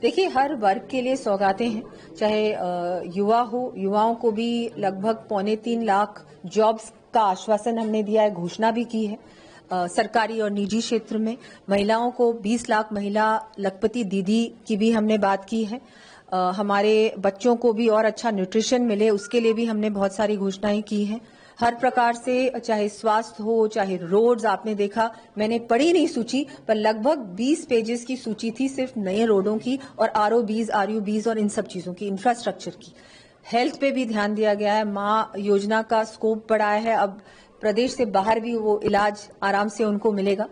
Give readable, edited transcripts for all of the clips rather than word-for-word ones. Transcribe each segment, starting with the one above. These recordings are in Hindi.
देखिए, हर वर्ग के लिए सौगातें हैं, चाहे युवा हो, युवाओं को भी लगभग 2.25 लाख जॉब्स का आश्वासन हमने दिया है, घोषणा भी की है। सरकारी और निजी क्षेत्र में महिलाओं को 20 लाख महिला लखपति दीदी की भी हमने बात की है। हमारे बच्चों को भी और अच्छा न्यूट्रिशन मिले, उसके लिए भी हमने बहुत सारी घोषणाएं की हैं। हर प्रकार से, चाहे स्वास्थ्य हो, चाहे रोड्स, आपने देखा, मैंने पढ़ी नहीं सूची, पर लगभग 20 पेजेस की सूची थी सिर्फ नए रोडों की और ROBs, RUBs और इन सब चीजों की, इंफ्रास्ट्रक्चर की। हेल्थ पे भी ध्यान दिया गया है, माँ योजना का स्कोप बढ़ाया है, अब प्रदेश से बाहर भी वो इलाज आराम से उनको मिलेगा।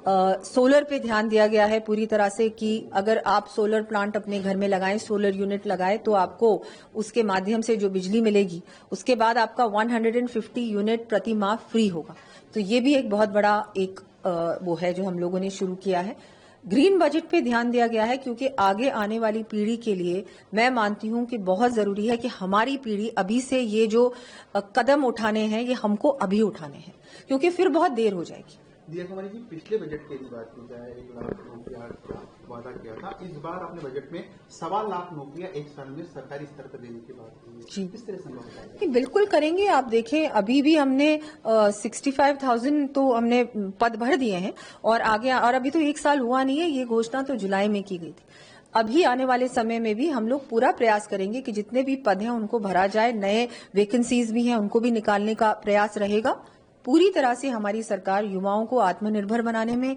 सोलर पे ध्यान दिया गया है पूरी तरह से कि अगर आप सोलर प्लांट अपने घर में लगाएं, सोलर यूनिट लगाएं, तो आपको उसके माध्यम से जो बिजली मिलेगी, उसके बाद आपका 150 यूनिट प्रति माह फ्री होगा। तो ये भी एक बहुत बड़ा एक वो है जो हम लोगों ने शुरू किया है। ग्रीन बजट पे ध्यान दिया गया है क्योंकि आगे आने वाली पीढ़ी के लिए मैं मानती हूं कि बहुत जरूरी है कि हमारी पीढ़ी अभी से ये जो कदम उठाने हैं, ये हमको अभी उठाने हैं, क्योंकि फिर बहुत देर हो जाएगी। दिया कुमारी जी, पिछले बजट की बात की जाए, 1 लाख नौकरियां का वादा किया था। इस बार आपने बजट में 1.25 लाख नौकरियां एक साल में सरकारी स्तर पर देने की बात की है। किस तरह संभव है? बिल्कुल करेंगे। आप देखें, अभी भी हमने 65,000 तो हमने पद भर दिए हैं और आगे, और अभी तो 1 साल हुआ नहीं है, ये घोषणा तो जुलाई में की गई थी। अभी आने वाले समय में भी हम लोग पूरा प्रयास करेंगे कि जितने भी पद हैं उनको भरा जाए, नए वैकेंसीज भी हैं उनको भी निकालने का प्रयास रहेगा। पूरी तरह से हमारी सरकार युवाओं को आत्मनिर्भर बनाने में,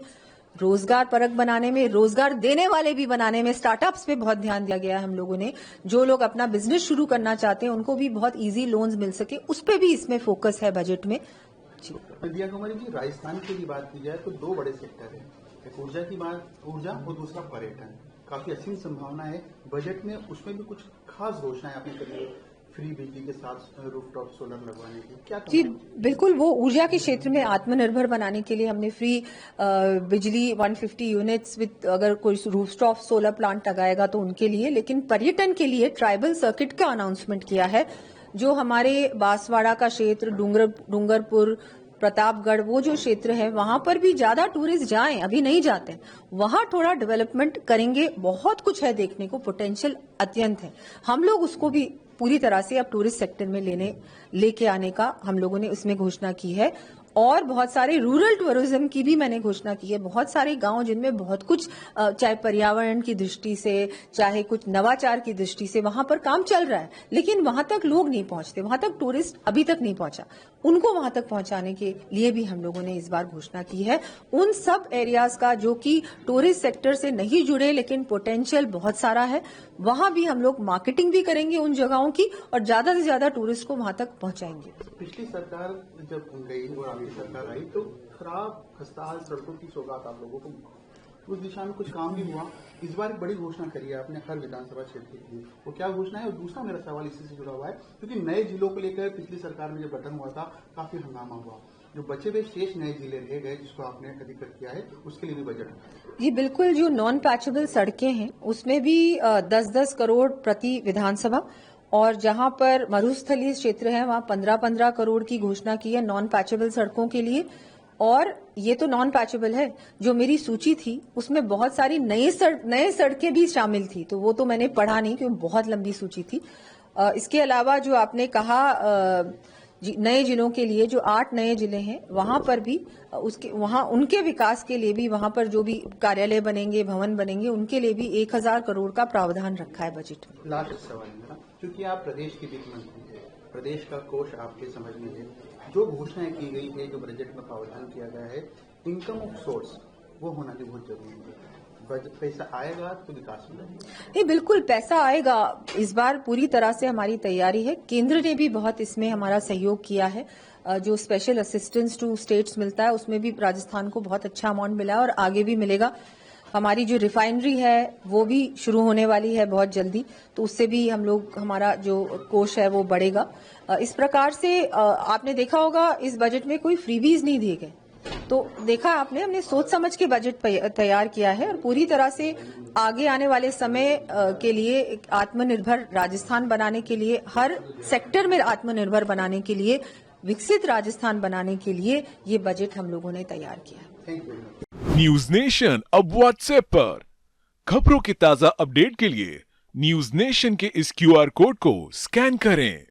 रोजगार परक बनाने में, रोजगार देने वाले भी बनाने में, स्टार्टअप्स पे बहुत ध्यान दिया गया है हम लोगों ने। जो लोग अपना बिजनेस शुरू करना चाहते हैं उनको भी बहुत इजी लोन्स मिल सके, उस पर भी इसमें फोकस है बजट में। दिया कुमारी जी, राजस्थान की भी बात की जाए तो 2 बड़े सेक्टर हैं, एक ऊर्जा की बात, ऊर्जा, और दूसरा पर्यटन। काफी असीम संभावना है बजट में, उसमें भी कुछ खास घोषणाएं आपने करी है, फ्री बिजली के साथ रूफटॉप सोलर लगवाने की, क्या जी बिल्कुल। वो ऊर्जा के क्षेत्र में आत्मनिर्भर बनाने के लिए हमने फ्री बिजली 150 यूनिट्स विद, अगर कोई रूफटॉप सोलर प्लांट लगाएगा तो उनके लिए। लेकिन पर्यटन के लिए ट्राइबल सर्किट का अनाउंसमेंट किया है, जो हमारे बांसवाड़ा का क्षेत्र, डूंगरपुर, प्रतापगढ़, वो जो क्षेत्र है वहां पर भी ज्यादा टूरिस्ट जाएं, अभी नहीं जाते, वहां थोड़ा डेवलपमेंट करेंगे। बहुत कुछ है देखने को, पोटेंशियल अत्यंत है। हम लोग उसको भी पूरी तरह से अब टूरिस्ट सेक्टर में लेके आने का हम लोगों ने उसमें घोषणा की है। और बहुत सारे रूरल टूरिज्म की भी मैंने घोषणा की है। बहुत सारे गांव जिनमें बहुत कुछ, चाहे पर्यावरण की दृष्टि से, चाहे कुछ नवाचार की दृष्टि से, वहां पर काम चल रहा है, लेकिन वहां तक लोग नहीं पहुंचते, वहां तक टूरिस्ट अभी तक नहीं पहुंचा। उनको वहां तक पहुंचाने के लिए भी हम लोगों ने इस बार घोषणा की है। उन सब एरियाज का जो कि टूरिस्ट सेक्टर से नहीं जुड़े लेकिन पोटेंशियल बहुत सारा है, वहां भी हम लोग मार्केटिंग भी करेंगे उन जगहों की और ज्यादा से ज्यादा टूरिस्ट को वहां तक पहुंचाएंगे। पिछली सरकार जब गई और आपकी सरकार आई तो खराब खस्ताहाल सड़कों की सौगात आप लोगों को, उस दिशा में कुछ काम भी हुआ। इस बार एक बड़ी घोषणा करी है आपने हर विधानसभा क्षेत्र के लिए, वो क्या घोषणा है? और दूसरा मेरा सवाल इसी से जुड़ा हुआ है, क्योंकि नए जिलों को लेकर पिछली सरकार में जब गठन हुआ था काफी हंगामा हुआ, जो बचे हुए शेष नए जिले रह गए जिसको आपने अधिकृत किया है, उसके लिए भी बजट। जी बिल्कुल। जो नॉन पैचेबल सड़कें हैं उसमें भी 10-10 करोड़ प्रति विधानसभा, और जहां पर मरुस्थलीय क्षेत्र है वहां 15-15 करोड़ की घोषणा की है नॉन पैचेबल सड़कों के लिए। और ये तो नॉन पैचेबल है, जो मेरी सूची थी उसमें बहुत सारी नए सड़कें भी शामिल थी, तो वो तो मैंने पढ़ा नहीं क्योंकि बहुत लंबी सूची थी। इसके अलावा जो आपने कहा, नए जिलों के लिए जो 8 नए जिले हैं वहां पर भी वहां उनके विकास के लिए भी, वहां पर जो भी कार्यालय बनेंगे, भवन बनेंगे, उनके लिए भी 1000 करोड़ का प्रावधान रखा है बजट में। लास्ट सवाल मेरा, क्योंकि आप प्रदेश के वित्त मंत्री हैं, प्रदेश का कोष आपके समझ में है, जो घोषणाएं की गई है, जो बजट में प्रावधान किया गया है, इनकम ऑफ सोर्स वो होना भी बहुत जरूरी है। पैसा आएगा तो विकास में नहीं, बिल्कुल पैसा आएगा। इस बार पूरी तरह से हमारी तैयारी है। केंद्र ने भी बहुत इसमें हमारा सहयोग किया है। जो स्पेशल असिस्टेंस टू स्टेट्स मिलता है उसमें भी राजस्थान को बहुत अच्छा अमाउंट मिला है और आगे भी मिलेगा। हमारी जो रिफाइनरी है वो भी शुरू होने वाली है बहुत जल्दी, तो उससे भी हम लोग, हमारा जो कोष है वो बढ़ेगा। इस प्रकार से आपने देखा होगा इस बजट में कोई फ्रीबीज नहीं दिए गए, तो देखा आपने, हमने सोच समझ के बजट तैयार किया है और पूरी तरह से आगे आने वाले समय के लिए एक आत्मनिर्भर राजस्थान बनाने के लिए, हर सेक्टर में आत्मनिर्भर बनाने के लिए, विकसित राजस्थान बनाने के लिए ये बजट हम लोगों ने तैयार किया है। न्यूज नेशन अब व्हाट्सएप पर खबरों के ताजा अपडेट के लिए न्यूज नेशन के इस QR कोड को स्कैन करें